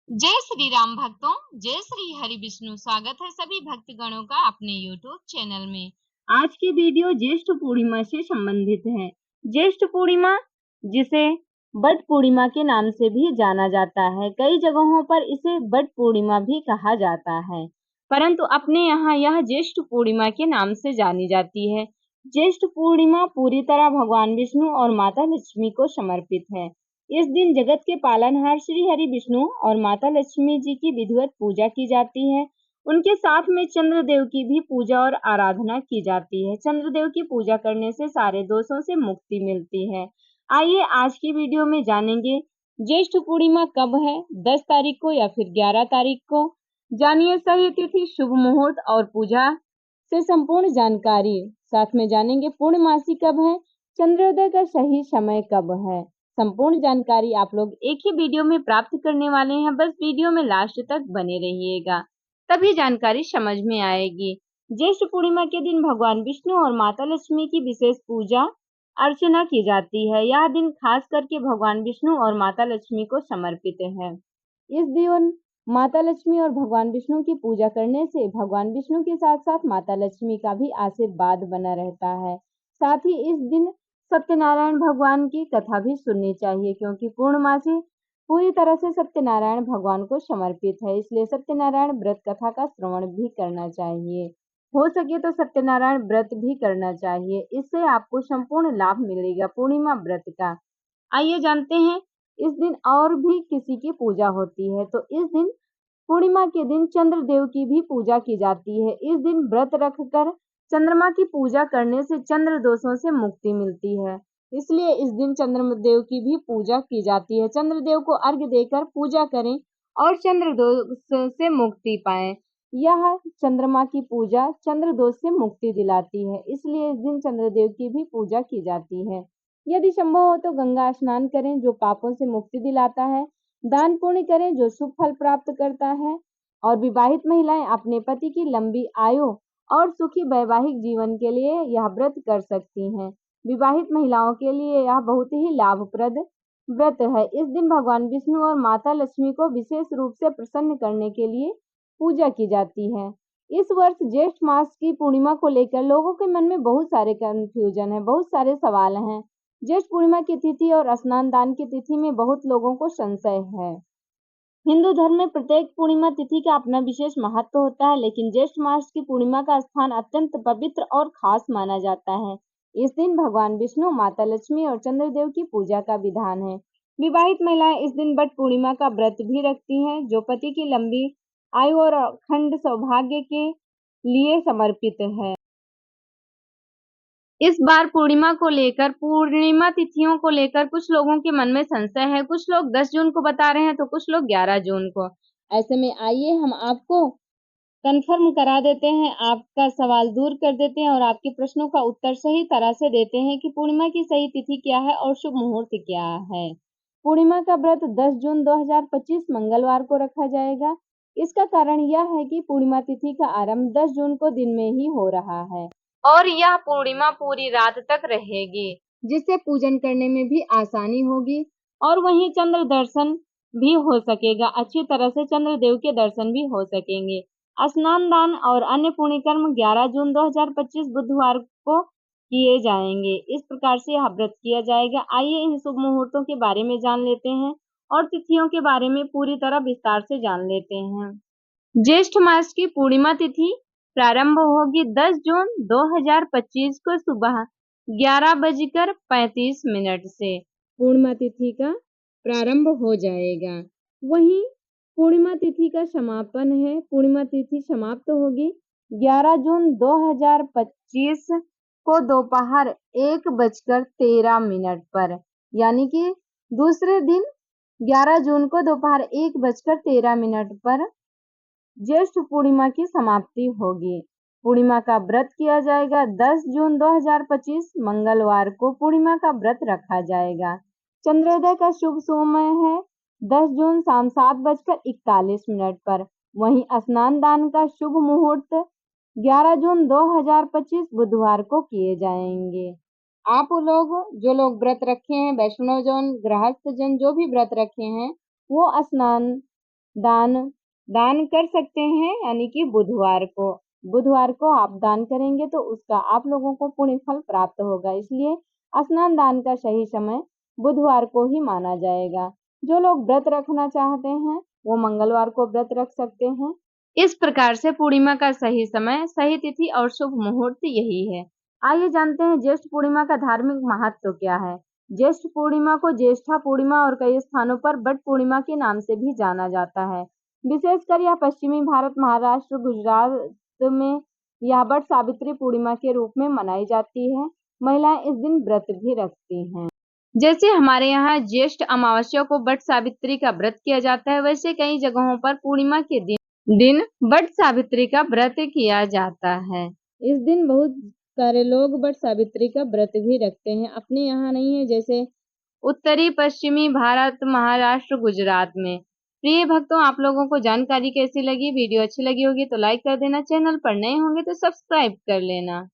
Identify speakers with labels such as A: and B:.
A: जय श्री राम भक्तों, जय श्री हरि विष्णु। स्वागत है सभी भक्तगणों का अपने YouTube चैनल में। आज की वीडियो ज्येष्ठ पूर्णिमा से संबंधित है। ज्येष्ठ पूर्णिमा, जिसे बट पूर्णिमा के नाम से भी जाना जाता है, कई जगहों पर इसे बट पूर्णिमा भी कहा जाता है, परंतु अपने यहाँ यह ज्येष्ठ पूर्णिमा के नाम से जानी जाती है। ज्येष्ठ पूर्णिमा पूरी तरह भगवान विष्णु और माता लक्ष्मी को समर्पित है। इस दिन जगत के पालनहार श्री हरि विष्णु और माता लक्ष्मी जी की विधिवत पूजा की जाती है। उनके साथ में चंद्रदेव की भी पूजा और आराधना की जाती है। चंद्रदेव की पूजा करने से सारे दोषों से मुक्ति मिलती है। आइए आज की वीडियो में जानेंगे ज्येष्ठ पूर्णिमा कब है, 10 तारीख को या फिर 11 तारीख को। जानिए सही तिथि, शुभ मुहूर्त और पूजा से संपूर्ण जानकारी। साथ में जानेंगे पूर्णमासी कब है, चंद्रोदय का सही समय कब है। संपूर्ण जानकारी आप लोग एक ही वीडियो में प्राप्त करने वाले हैं। बस वीडियो में लास्ट तक बने रहिएगा, तभी जानकारी समझ में आएगी। ज्येष्ठ पूर्णिमा के दिन भगवान विष्णु और माता लक्ष्मी की विशेष पूजा अर्चना की जाती है। यह दिन खास करके भगवान विष्णु और माता लक्ष्मी को समर्पित है। इस दिन माता लक्ष्मी और भगवान विष्णु की पूजा करने से भगवान विष्णु के साथ साथ माता लक्ष्मी का भी आशीर्वाद बना रहता है। साथ ही इस दिन सत्यनारायण भगवान की कथा भी सुननी चाहिए, क्योंकि पूर्णमासी पूरी तरह से सत्यनारायण भगवान को समर्पित है, इसलिए सत्यनारायण व्रत कथा का श्रवण भी करना चाहिए। हो सके तो सत्यनारायण व्रत भी करना चाहिए, इससे आपको संपूर्ण लाभ मिलेगा पूर्णिमा व्रत का। आइए जानते हैं इस दिन और भी किसी की पूजा होती है। तो इस दिन पूर्णिमा के दिन चंद्रदेव की भी पूजा की जाती है। इस दिन व्रत रखकर चंद्रमा की पूजा करने से चंद्र दोषों से मुक्ति मिलती है, इसलिए इस दिन चंद्रदेव की भी पूजा की जाती है। चंद्रदेव को अर्घ्य देकर पूजा करें और चंद्र दोष से मुक्ति पाएं। यह चंद्रमा की पूजा चंद्र दोष से मुक्ति दिलाती है, इसलिए इस दिन चंद्रदेव की भी पूजा की जाती है। यदि संभव हो तो गंगा स्नान करें, जो पापों से मुक्ति दिलाता है। दान पुण्य करें, जो शुभ फल प्राप्त करता है। और विवाहित महिलाएं अपने पति की लंबी आयु और सुखी वैवाहिक जीवन के लिए यह व्रत कर सकती हैं। विवाहित महिलाओं के लिए यह बहुत ही लाभप्रद व्रत है। इस दिन भगवान विष्णु और माता लक्ष्मी को विशेष रूप से प्रसन्न करने के लिए पूजा की जाती है। इस वर्ष ज्येष्ठ मास की पूर्णिमा को लेकर लोगों के मन में बहुत सारे कंफ्यूजन है, बहुत सारे सवाल हैं। ज्येष्ठ पूर्णिमा की तिथि और स्नान दान की तिथि में बहुत लोगों को संशय है। हिंदू धर्म में प्रत्येक पूर्णिमा तिथि का अपना विशेष महत्व होता है, लेकिन ज्येष्ठ मास की पूर्णिमा का स्थान अत्यंत पवित्र और खास माना जाता है। इस दिन भगवान विष्णु, माता लक्ष्मी और चंद्रदेव की पूजा का विधान है। विवाहित महिलाएं इस दिन बट पूर्णिमा का व्रत भी रखती हैं, जो पति की लंबी आयु और अखंड सौभाग्य के लिए समर्पित है। इस बार पूर्णिमा तिथियों को लेकर कुछ लोगों के मन में संशय है। कुछ लोग 10 जून को बता रहे हैं तो कुछ लोग 11 जून को। ऐसे में आइए हम आपको कंफर्म करा देते हैं, आपका सवाल दूर कर देते हैं और आपके प्रश्नों का उत्तर सही तरह से देते हैं कि पूर्णिमा की सही तिथि क्या है और शुभ मुहूर्त क्या है। पूर्णिमा का व्रत 10 जून 2025 मंगलवार को रखा जाएगा। इसका कारण यह है कि पूर्णिमा तिथि का आरंभ 10 जून को दिन में ही हो रहा है और यह पूर्णिमा पूरी रात तक रहेगी, जिससे पूजन करने में भी आसानी होगी और वहीं चंद्र दर्शन भी हो सकेगा। अच्छी तरह से चंद्रदेव के दर्शन भी हो सकेंगे। स्नान दान और अन्य पुण्य कर्म 11 जून 2025 बुधवार को किए जाएंगे। इस प्रकार से यह व्रत किया जाएगा। आइए इन शुभ मुहूर्तों के बारे में जान लेते हैं और तिथियों के बारे में पूरी तरह विस्तार से जान लेते हैं। ज्येष्ठ मास की पूर्णिमा तिथि प्रारंभ होगी 10 जून 2025 को सुबह 11:35 से पूर्णिमा तिथि का प्रारंभ हो जाएगा। वहीं पूर्णिमा तिथि का समापन है, पूर्णिमा तिथि समाप्त होगी 11 जून 2025 को दोपहर 1:13 पर, यानी कि दूसरे दिन 11 जून को दोपहर 1:13 पर ज्येष्ठ पूर्णिमा की समाप्ति होगी। पूर्णिमा का व्रत किया जाएगा। 10 जून 2025 मंगलवार को पूर्णिमा का व्रत रखा जाएगा। चंद्रोदय का शुभ समय है 10 जून शाम 7:41 पर। वहीं स्नान दान का शुभ मुहूर्त 11 जून 2025 बुधवार को किए जाएंगे। आप लोग जो लोग व्रत रखे हैं, वैष्णव जन, गृहस्थ जन जो भी व्रत रखे हैं, वो स्नान दान दान कर सकते हैं, यानी कि बुधवार को आप दान करेंगे तो उसका आप लोगों को पुण्य फल प्राप्त होगा। इसलिए स्नान दान का सही समय बुधवार को ही माना जाएगा। जो लोग व्रत रखना चाहते हैं वो मंगलवार को व्रत रख सकते हैं। इस प्रकार से पूर्णिमा का सही समय, सही तिथि और शुभ मुहूर्त यही है। आइए जानते हैं ज्येष्ठ पूर्णिमा का धार्मिक महत्व क्या है। ज्येष्ठ पूर्णिमा को ज्येष्ठा पूर्णिमा और कई स्थानों पर बट पूर्णिमा के नाम से भी जाना जाता है। विशेषकर यह पश्चिमी भारत, महाराष्ट्र, गुजरात में यह बट सावित्री पूर्णिमा के रूप में मनाई जाती है। महिलाएं इस दिन व्रत भी रखती हैं। जैसे हमारे यहाँ ज्येष्ठ अमावस्या को बट सावित्री का व्रत किया जाता है, वैसे कई जगहों पर पूर्णिमा के दिन बट सावित्री का व्रत किया जाता है। इस दिन बहुत सारे लोग बट सावित्री का व्रत भी रखते हैं। अपने यहाँ नहीं है, जैसे उत्तरी पश्चिमी भारत, महाराष्ट्र, गुजरात में। प्रिय भक्तों, आप लोगों को जानकारी कैसी लगी? वीडियो अच्छी लगी होगी तो लाइक कर देना, चैनल पर नए होंगे तो सब्सक्राइब कर लेना।